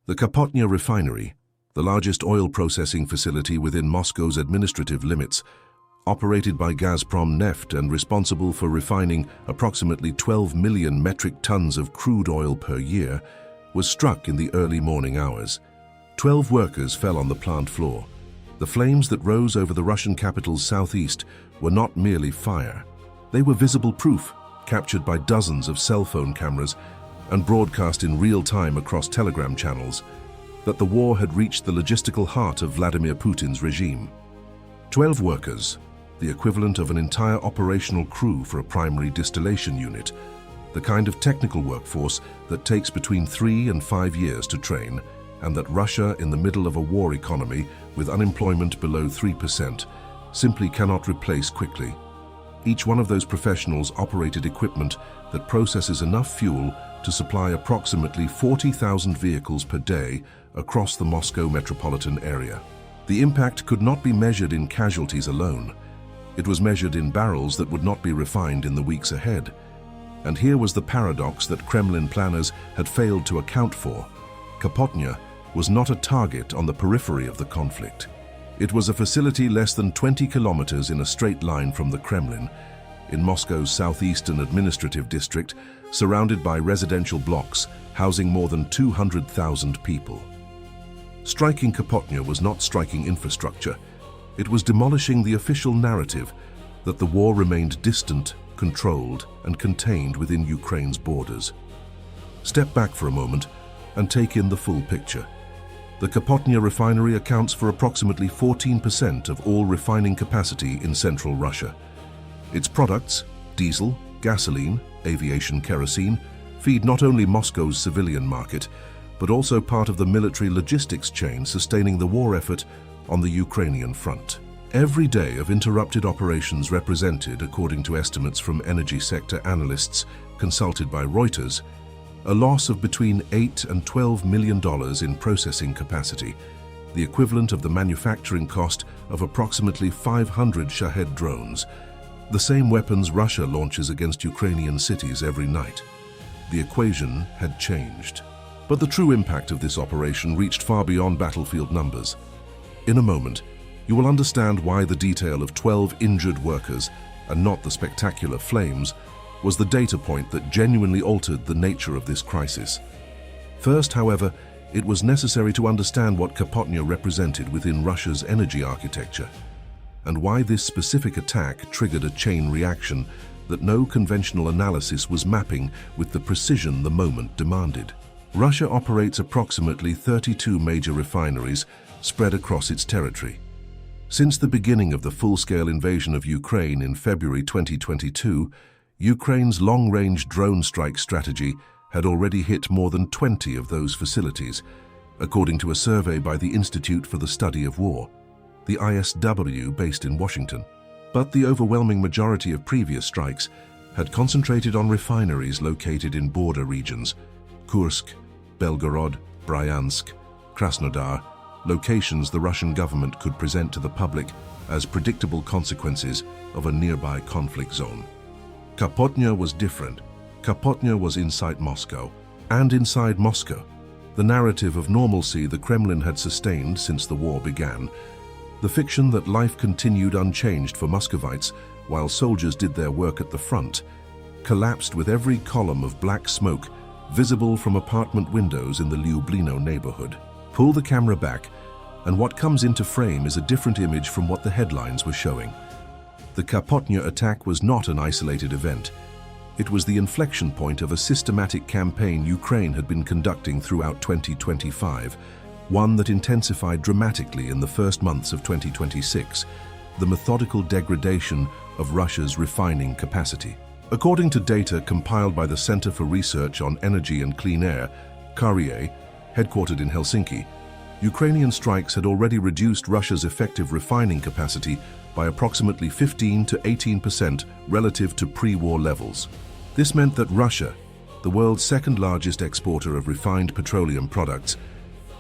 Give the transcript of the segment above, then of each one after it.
The Kapotnya refinery, the largest oil processing facility within Moscow's administrative limits, operated by Gazprom Neft and responsible for refining approximately 12 million metric tons of crude oil per year, was struck in the early morning hours. 12 workers fell on the plant floor. The flames that rose over the Russian capital's southeast were not merely fire. They were visible proof, captured by dozens of cell phone cameras and broadcast in real time across telegram channels, that the war had reached the logistical heart of Vladimir Putin's regime. 12 workers, the equivalent of an entire operational crew for a primary distillation unit, the kind of technical workforce that takes between 3 and 5 years to train, and that Russia, in the middle of a war economy with unemployment below 3%, simply cannot replace quickly. Each one of those professionals operated equipment that processes enough fuel to supply approximately 40,000 vehicles per day across the Moscow metropolitan area. The impact could not be measured in casualties alone. It was measured in barrels that would not be refined in the weeks ahead. And here was the paradox that Kremlin planners had failed to account for. Kapotnya was not a target on the periphery of the conflict. It was a facility less than 20 kilometers in a straight line from the Kremlin, in Moscow's southeastern administrative district, surrounded by residential blocks housing more than 200,000 people. Striking Kapotnya was not striking infrastructure. It was demolishing the official narrative that the war remained distant, controlled, and contained within Ukraine's borders. Step back for a moment and take in the full picture. The Kapotnya refinery accounts for approximately 14% of all refining capacity in central Russia. Its products, diesel, gasoline, aviation kerosene, feed not only Moscow's civilian market, but also part of the military logistics chain sustaining the war effort on the Ukrainian front. Every day of interrupted operations represented, according to estimates from energy sector analysts consulted by Reuters, a loss of between $8 and $12 million in processing capacity, the equivalent of the manufacturing cost of approximately 500 Shahed drones, the same weapons Russia launches against Ukrainian cities every night. The equation had changed. But the true impact of this operation reached far beyond battlefield numbers. In a moment, you will understand why the detail of 12 injured workers, and not the spectacular flames, was the data point that genuinely altered the nature of this crisis. First, however, it was necessary to understand what Kapotnya represented within Russia's energy architecture, and why this specific attack triggered a chain reaction that no conventional analysis was mapping with the precision the moment demanded. Russia operates approximately 32 major refineries spread across its territory. Since the beginning of the full-scale invasion of Ukraine in February 2022, Ukraine's long-range drone strike strategy had already hit more than 20 of those facilities, according to a survey by the Institute for the Study of War, the ISW based in Washington. But the overwhelming majority of previous strikes had concentrated on refineries located in border regions: Kursk, Belgorod, Bryansk, Krasnodar, locations the Russian government could present to the public as predictable consequences of a nearby conflict zone. Kapotnya was different. Kapotnya was inside Moscow, and inside Moscow, the narrative of normalcy the Kremlin had sustained since the war began, the fiction that life continued unchanged for Muscovites while soldiers did their work at the front, collapsed with every column of black smoke visible from apartment windows in the Lublino neighborhood. Pull the camera back, and what comes into frame is a different image from what the headlines were showing. The Kapotnya attack was not an isolated event. It was the inflection point of a systematic campaign Ukraine had been conducting throughout 2025, one that intensified dramatically in the first months of 2026, the methodical degradation of Russia's refining capacity. According to data compiled by the Center for Research on Energy and Clean Air, CARIE, headquartered in Helsinki, Ukrainian strikes had already reduced Russia's effective refining capacity by approximately 15 to 18% relative to pre-war levels. This meant that Russia, the world's second-largest exporter of refined petroleum products,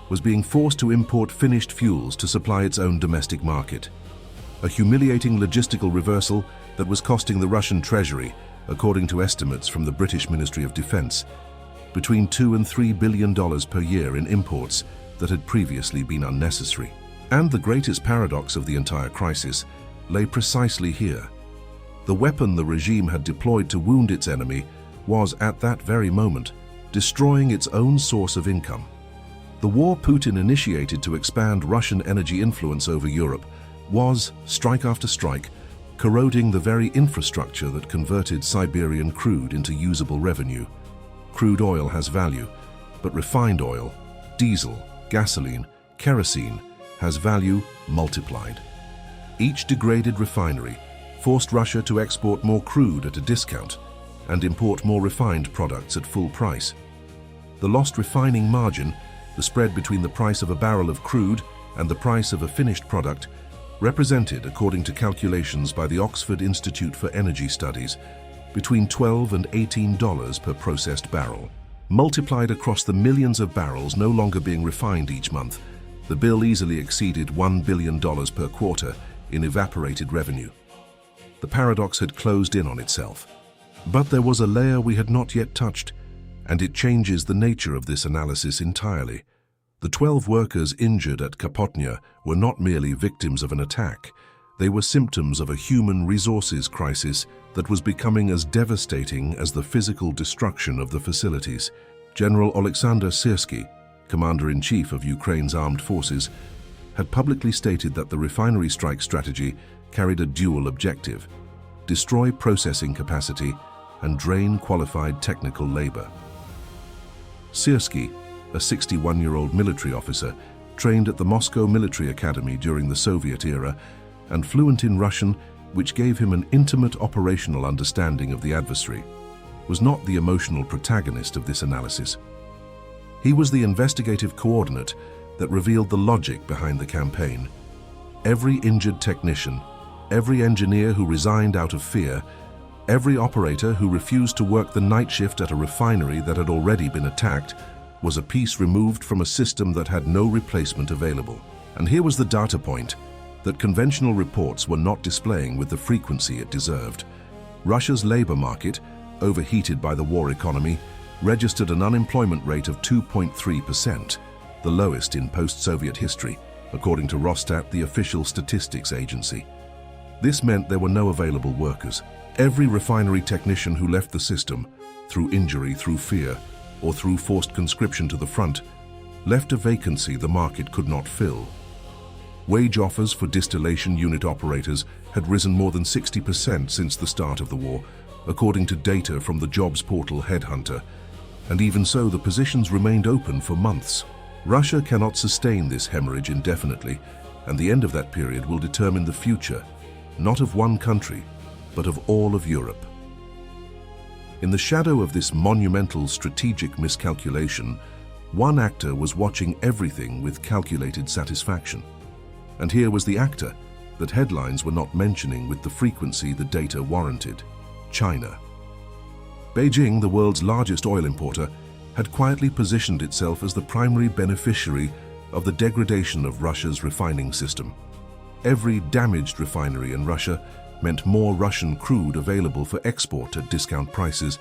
was being forced to import finished fuels to supply its own domestic market. A humiliating logistical reversal that was costing the Russian treasury, according to estimates from the British Ministry of Defense, between $2 and $3 billion per year in imports that had previously been unnecessary. And the greatest paradox of the entire crisis lay precisely here. The weapon the regime had deployed to wound its enemy was, at that very moment, destroying its own source of income. The war Putin initiated to expand Russian energy influence over Europe was, strike after strike, corroding the very infrastructure that converted Siberian crude into usable revenue. Crude oil has value, but refined oil, diesel, gasoline, kerosene has value multiplied. Each degraded refinery forced Russia to export more crude at a discount and import more refined products at full price. The lost refining margin, the spread between the price of a barrel of crude and the price of a finished product, represented, according to calculations by the Oxford Institute for Energy Studies, between $12 and $18 per processed barrel. Multiplied across the millions of barrels no longer being refined each month, the bill easily exceeded $1 billion per quarter in evaporated revenue. The paradox had closed in on itself. But there was a layer we had not yet touched, and it changes the nature of this analysis entirely. The 12 workers injured at Kapotnya were not merely victims of an attack. They were symptoms of a human resources crisis that was becoming as devastating as the physical destruction of the facilities. General Alexander Syrsky, Commander-in-Chief of Ukraine's armed forces, had publicly stated that the refinery strike strategy carried a dual objective: destroy processing capacity and drain qualified technical labor. Syrsky, a 61-year-old military officer, trained at the Moscow Military Academy during the Soviet era and fluent in Russian, which gave him an intimate operational understanding of the adversary, was not the emotional protagonist of this analysis. He was the investigative coordinate that revealed the logic behind the campaign. Every injured technician, every engineer who resigned out of fear, every operator who refused to work the night shift at a refinery that had already been attacked was a piece removed from a system that had no replacement available. And here was the data point that conventional reports were not displaying with the frequency it deserved. Russia's labor market, overheated by the war economy, registered an unemployment rate of 2.3%, the lowest in post-Soviet history, according to Rosstat, the official statistics agency. This meant there were no available workers. Every refinery technician who left the system, through injury, through fear, or through forced conscription to the front, left a vacancy the market could not fill. Wage offers for distillation unit operators had risen more than 60% since the start of the war, according to data from the jobs portal Headhunter, and even so the positions remained open for months. Russia cannot sustain this hemorrhage indefinitely, and the end of that period will determine the future, not of one country, but of all of Europe. In the shadow of this monumental strategic miscalculation, one actor was watching everything with calculated satisfaction. And here was the actor that headlines were not mentioning with the frequency the data warranted: China. Beijing, the world's largest oil importer, had quietly positioned itself as the primary beneficiary of the degradation of Russia's refining system. Every damaged refinery in Russia meant more Russian crude available for export at discount prices,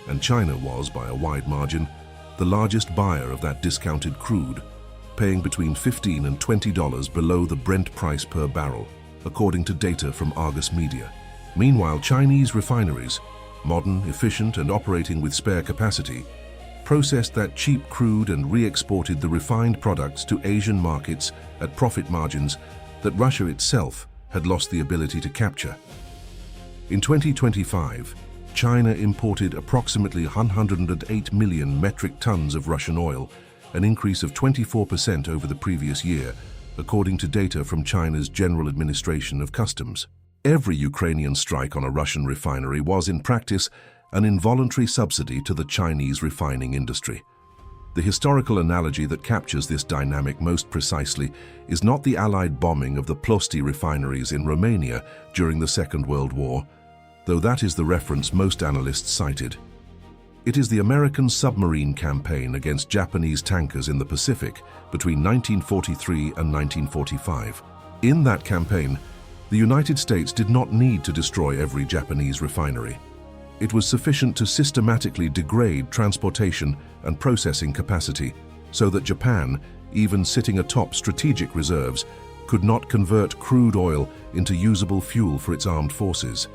and China was, by a wide margin, the largest buyer of that discounted crude, paying between $15 and $20 below the Brent price per barrel, according to data from Argus Media. Meanwhile, Chinese refineries, modern, efficient, and operating with spare capacity, processed that cheap crude and re-exported the refined products to Asian markets at profit margins that Russia itself had lost the ability to capture. In 2025, China imported approximately 108 million metric tons of Russian oil, an increase of 24% over the previous year, according to data from China's General Administration of Customs. Every Ukrainian strike on a Russian refinery was, in practice, an involuntary subsidy to the Chinese refining industry. The historical analogy that captures this dynamic most precisely is not the Allied bombing of the Plosti refineries in Romania during the Second World War, though that is the reference most analysts cited. It is the American submarine campaign against Japanese tankers in the Pacific between 1943 and 1945. In that campaign, the United States did not need to destroy every Japanese refinery. It was sufficient to systematically degrade transportation and processing capacity so that Japan, even sitting atop strategic reserves, could not convert crude oil into usable fuel for its armed forces.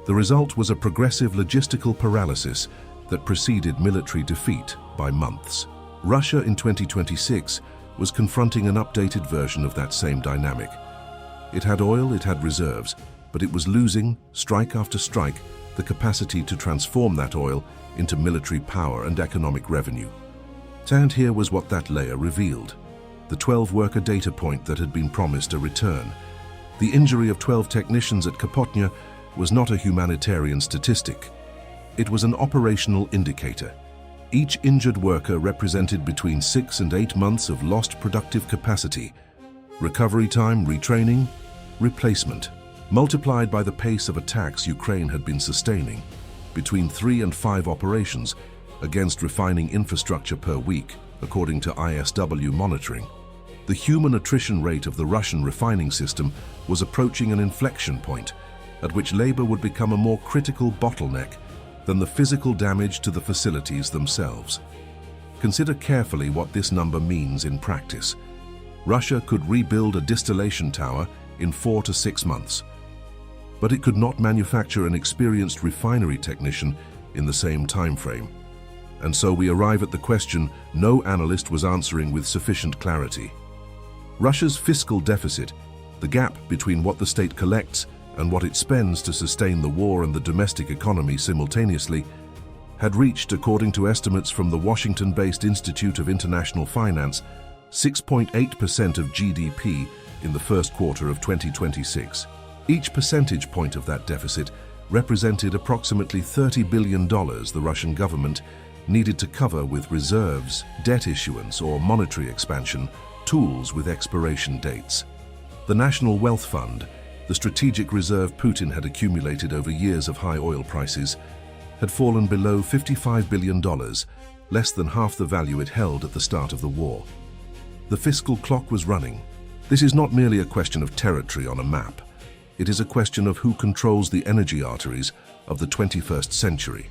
The result was a progressive logistical paralysis that preceded military defeat by months. Russia in 2026 was confronting an updated version of that same dynamic. It had oil, it had reserves, but it was losing, strike after strike, the capacity to transform that oil into military power and economic revenue. And here was what that layer revealed: the 12-worker data point that had been promised a return. The injury of 12 technicians at Kapotnya was not a humanitarian statistic. It was an operational indicator. Each injured worker represented between 6 and 8 months of lost productive capacity, recovery time, retraining, replacement, multiplied by the pace of attacks Ukraine had been sustaining, between 3 and 5 operations against refining infrastructure per week, according to ISW monitoring. The human attrition rate of the Russian refining system was approaching an inflection point, at which labor would become a more critical bottleneck than the physical damage to the facilities themselves. Consider carefully what this number means in practice. Russia could rebuild a distillation tower in 4 to 6 months, but it could not manufacture an experienced refinery technician in the same time frame. And so we arrive at the question no analyst was answering with sufficient clarity. Russia's fiscal deficit, the gap between what the state collects and what it spends to sustain the war and the domestic economy simultaneously, had reached, according to estimates from the Washington-based Institute of International Finance, 6.8% of GDP in the first quarter of 2026. Each percentage point of that deficit represented approximately $30 billion the Russian government needed to cover with reserves, debt issuance, or monetary expansion, tools with expiration dates. The National Wealth Fund, the strategic reserve Putin had accumulated over years of high oil prices, had fallen below $55 billion, less than half the value it held at the start of the war. The fiscal clock was running. This is not merely a question of territory on a map. It is a question of who controls the energy arteries of the 21st century.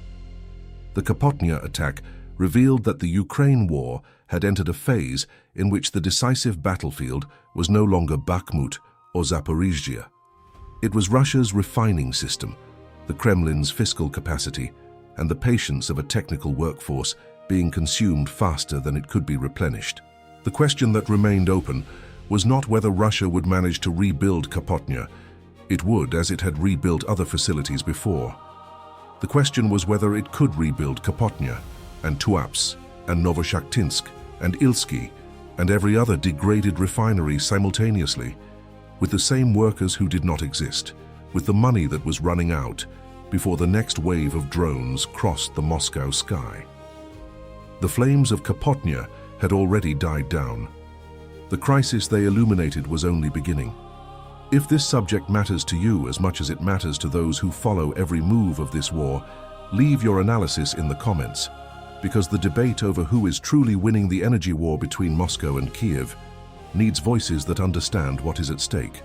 The Kapotnya attack revealed that the Ukraine war had entered a phase in which the decisive battlefield was no longer Bakhmut or Zaporizhzhia. It was Russia's refining system, the Kremlin's fiscal capacity, and the patience of a technical workforce being consumed faster than it could be replenished. The question that remained open was not whether Russia would manage to rebuild Kapotnya. It would, as it had rebuilt other facilities before. The question was whether it could rebuild Kapotnya, and Tuapse, and Novoshakhtinsk, and Ilsky, and every other degraded refinery simultaneously, with the same workers who did not exist, with the money that was running out before the next wave of drones crossed the Moscow sky. The flames of Kapotnya had already died down. The crisis they illuminated was only beginning. If this subject matters to you as much as it matters to those who follow every move of this war, leave your analysis in the comments, because the debate over who is truly winning the energy war between Moscow and Kiev needs voices that understand what is at stake.